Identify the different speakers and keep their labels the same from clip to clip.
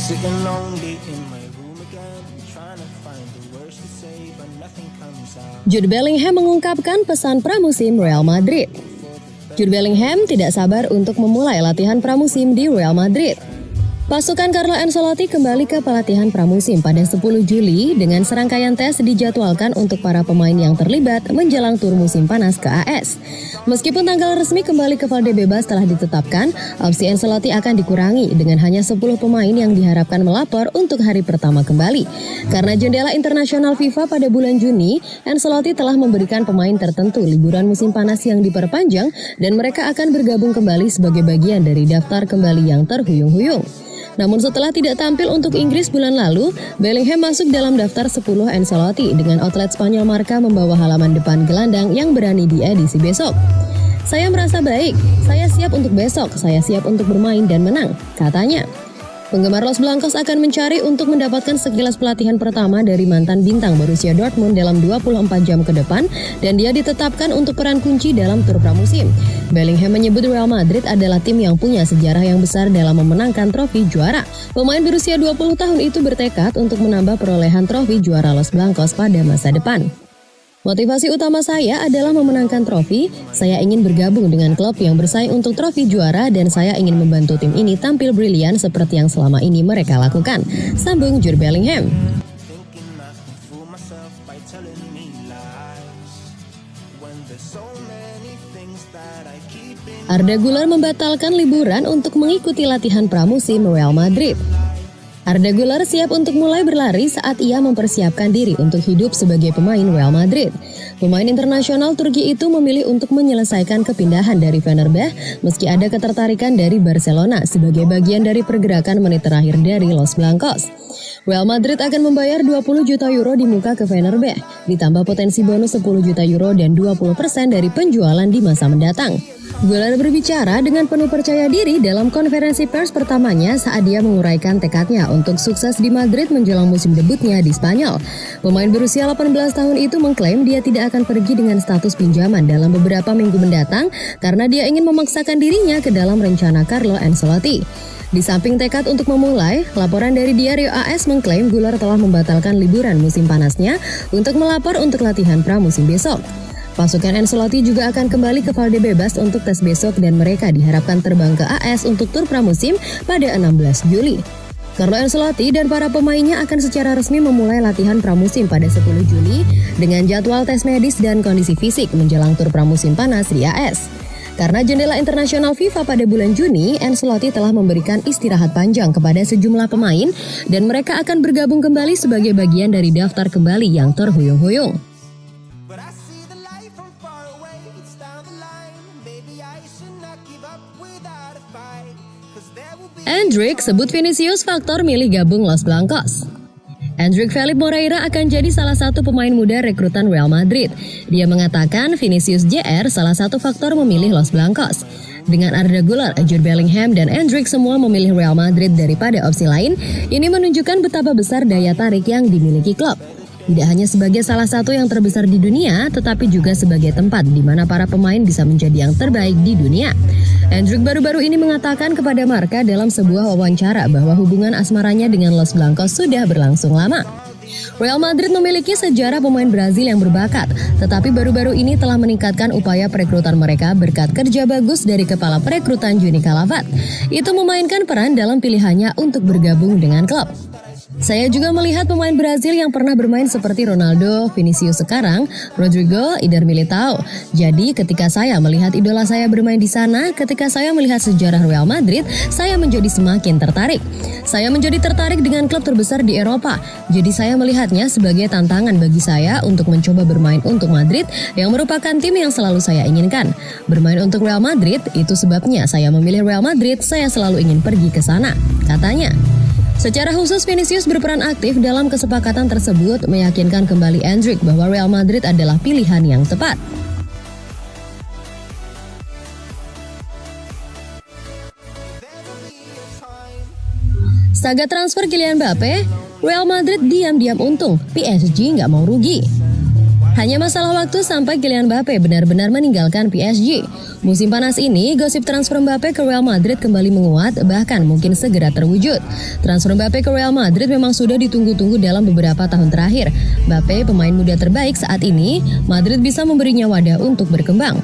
Speaker 1: Sitting lonely in my room again, trying to find the words to say, but nothing comes out.
Speaker 2: Jude Bellingham mengungkapkan pesan pramusim Real Madrid. Jude Bellingham tidak sabar untuk memulai latihan pramusim di Real Madrid. Pasukan Carlo Ancelotti kembali ke pelatihan pramusim pada 10 Juli dengan serangkaian tes dijadwalkan untuk para pemain yang terlibat menjelang tur musim panas ke AS. Meskipun tanggal resmi kembali ke Valdebebas telah ditetapkan, opsi Ancelotti akan dikurangi dengan hanya 10 pemain yang diharapkan melapor untuk hari pertama kembali. Karena jendela internasional FIFA pada bulan Juni, Ancelotti telah memberikan pemain tertentu liburan musim panas yang diperpanjang dan mereka akan bergabung kembali sebagai bagian dari daftar kembali yang terhuyung-huyung. Namun setelah tidak tampil untuk Inggris bulan lalu, Bellingham masuk dalam daftar 10 Ancelotti dengan outlet Spanyol Marca membawa halaman depan gelandang yang berani di edisi besok. Saya merasa baik, saya siap untuk besok, saya siap untuk bermain dan menang, katanya. Penggemar Los Blancos akan mencari untuk mendapatkan sekilas pelatihan pertama dari mantan bintang Borussia Dortmund dalam 24 jam ke depan dan dia ditetapkan untuk peran kunci dalam tur pramusim. Bellingham menyebut Real Madrid adalah tim yang punya sejarah yang besar dalam memenangkan trofi juara. Pemain berusia 20 tahun itu bertekad untuk menambah perolehan trofi juara Los Blancos pada masa depan. Motivasi utama saya adalah memenangkan trofi. Saya ingin bergabung dengan klub yang bersaing untuk trofi juara dan saya ingin membantu tim ini tampil brilian seperti yang selama ini mereka lakukan, sambung Jude Bellingham. Arda Güler membatalkan liburan untuk mengikuti latihan pramusim Real Madrid. Arda Güler siap untuk mulai berlari saat ia mempersiapkan diri untuk hidup sebagai pemain Real Madrid. Pemain internasional Turki itu memilih untuk menyelesaikan kepindahan dari Fenerbahce meski ada ketertarikan dari Barcelona sebagai bagian dari pergerakan menit terakhir dari Los Blancos. Real Madrid akan membayar 20 juta euro di muka ke Fenerbahce, ditambah potensi bonus 10 juta euro dan 20% dari penjualan di masa mendatang. Güler berbicara dengan penuh percaya diri dalam konferensi pers pertamanya saat dia menguraikan tekadnya untuk sukses di Madrid menjelang musim debutnya di Spanyol. Pemain berusia 18 tahun itu mengklaim dia tidak akan pergi dengan status pinjaman dalam beberapa minggu mendatang karena dia ingin memaksakan dirinya ke dalam rencana Carlo Ancelotti. Di samping tekad untuk memulai, laporan dari Diario AS mengklaim Güler telah membatalkan liburan musim panasnya untuk melapor untuk latihan pramusim besok. Pasukan Ancelotti juga akan kembali ke Valdebebas untuk tes besok dan mereka diharapkan terbang ke AS untuk tur pramusim pada 16 Juli. Carlo Ancelotti dan para pemainnya akan secara resmi memulai latihan pramusim pada 10 Juli dengan jadwal tes medis dan kondisi fisik menjelang tur pramusim panas di AS. Karena jendela internasional FIFA pada bulan Juni, Ancelotti telah memberikan istirahat panjang kepada sejumlah pemain dan mereka akan bergabung kembali sebagai bagian dari daftar kembali yang terhuyung-huyung. Endrick sebut Vinicius faktor milih gabung Los Blancos. Endrick Felipe Moreira akan jadi salah satu pemain muda rekrutan Real Madrid. Dia mengatakan Vinicius Jr. salah satu faktor memilih Los Blancos. Dengan Arda Güler, Jude Bellingham, dan Endrick semua memilih Real Madrid daripada opsi lain, ini menunjukkan betapa besar daya tarik yang dimiliki klub. Tidak hanya sebagai salah satu yang terbesar di dunia, tetapi juga sebagai tempat di mana para pemain bisa menjadi yang terbaik di dunia. Endrick baru-baru ini mengatakan kepada Marca dalam sebuah wawancara bahwa hubungan asmaranya dengan Los Blancos sudah berlangsung lama. Real Madrid memiliki sejarah pemain Brazil yang berbakat, tetapi baru-baru ini telah meningkatkan upaya perekrutan mereka berkat kerja bagus dari kepala perekrutan Juni Calavat. Itu memainkan peran dalam pilihannya untuk bergabung dengan klub. Saya juga melihat pemain Brazil yang pernah bermain seperti Ronaldo, Vinicius sekarang, Rodrigo, Eder Militao. Jadi ketika saya melihat idola saya bermain di sana, ketika saya melihat sejarah Real Madrid, saya menjadi semakin tertarik. Saya menjadi tertarik dengan klub terbesar di Eropa. Jadi saya melihatnya sebagai tantangan bagi saya untuk mencoba bermain untuk Madrid yang merupakan tim yang selalu saya inginkan. Bermain untuk Real Madrid, itu sebabnya saya memilih Real Madrid, saya selalu ingin pergi ke sana, katanya. Secara khusus, Vinicius berperan aktif dalam kesepakatan tersebut meyakinkan kembali Endrick bahwa Real Madrid adalah pilihan yang tepat. Saga transfer Kylian Mbappe, Real Madrid diam-diam untung, PSG nggak mau rugi. Hanya masalah waktu sampai Kylian Mbappe benar-benar meninggalkan PSG. Musim panas ini, gosip transfer Mbappe ke Real Madrid kembali menguat, bahkan mungkin segera terwujud. Transfer Mbappe ke Real Madrid memang sudah ditunggu-tunggu dalam beberapa tahun terakhir. Mbappe, pemain muda terbaik saat ini, Madrid bisa memberinya wadah untuk berkembang.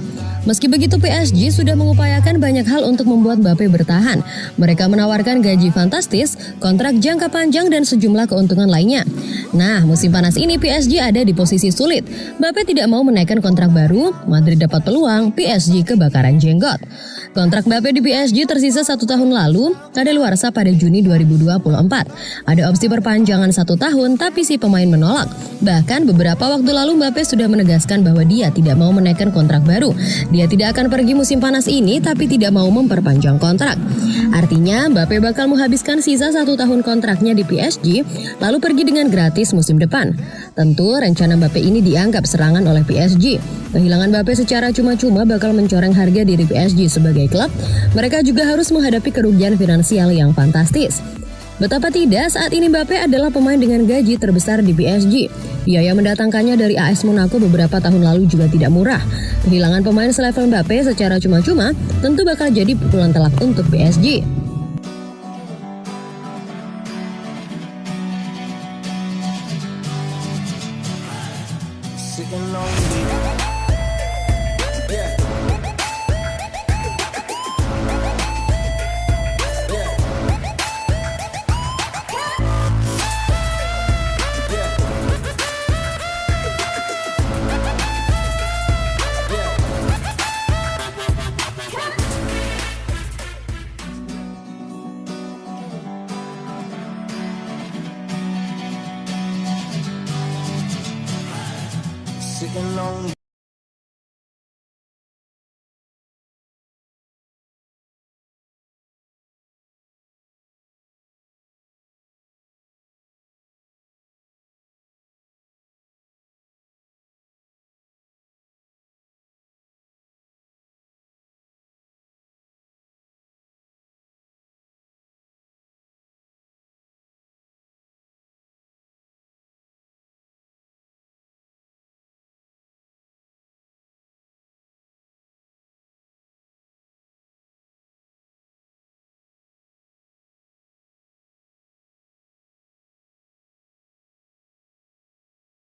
Speaker 2: Meski begitu, PSG sudah mengupayakan banyak hal untuk membuat Mbappe bertahan. Mereka menawarkan gaji fantastis, kontrak jangka panjang, dan sejumlah keuntungan lainnya. Nah, musim panas ini PSG ada di posisi sulit. Mbappe tidak mau menaikkan kontrak baru, Madrid dapat peluang, PSG kebakaran jenggot. Kontrak Mbappe di PSG tersisa 1 tahun lalu, kadaluarsa pada Juni 2024. Ada opsi perpanjangan 1 tahun, tapi si pemain menolak. Bahkan beberapa waktu lalu Mbappe sudah menegaskan bahwa dia tidak mau menaikkan kontrak baru. Dia tidak akan pergi musim panas ini, tapi tidak mau memperpanjang kontrak. Artinya, Mbappe bakal menghabiskan sisa 1 tahun kontraknya di PSG, lalu pergi dengan gratis musim depan. Tentu, rencana Mbappe ini dianggap serangan oleh PSG. Kehilangan Mbappe secara cuma-cuma bakal mencoreng harga diri PSG sebagai klub. Mereka juga harus menghadapi kerugian finansial yang fantastis. Betapa tidak, saat ini Mbappe adalah pemain dengan gaji terbesar di PSG. Biaya mendatangkannya dari AS Monaco beberapa tahun lalu juga tidak murah. Kehilangan pemain selevel Mbappe secara cuma-cuma tentu bakal jadi pukulan telak untuk PSG.
Speaker 1: Sitting lonely. Yeah. Yeah. Yeah. Yeah. Sitting lonely.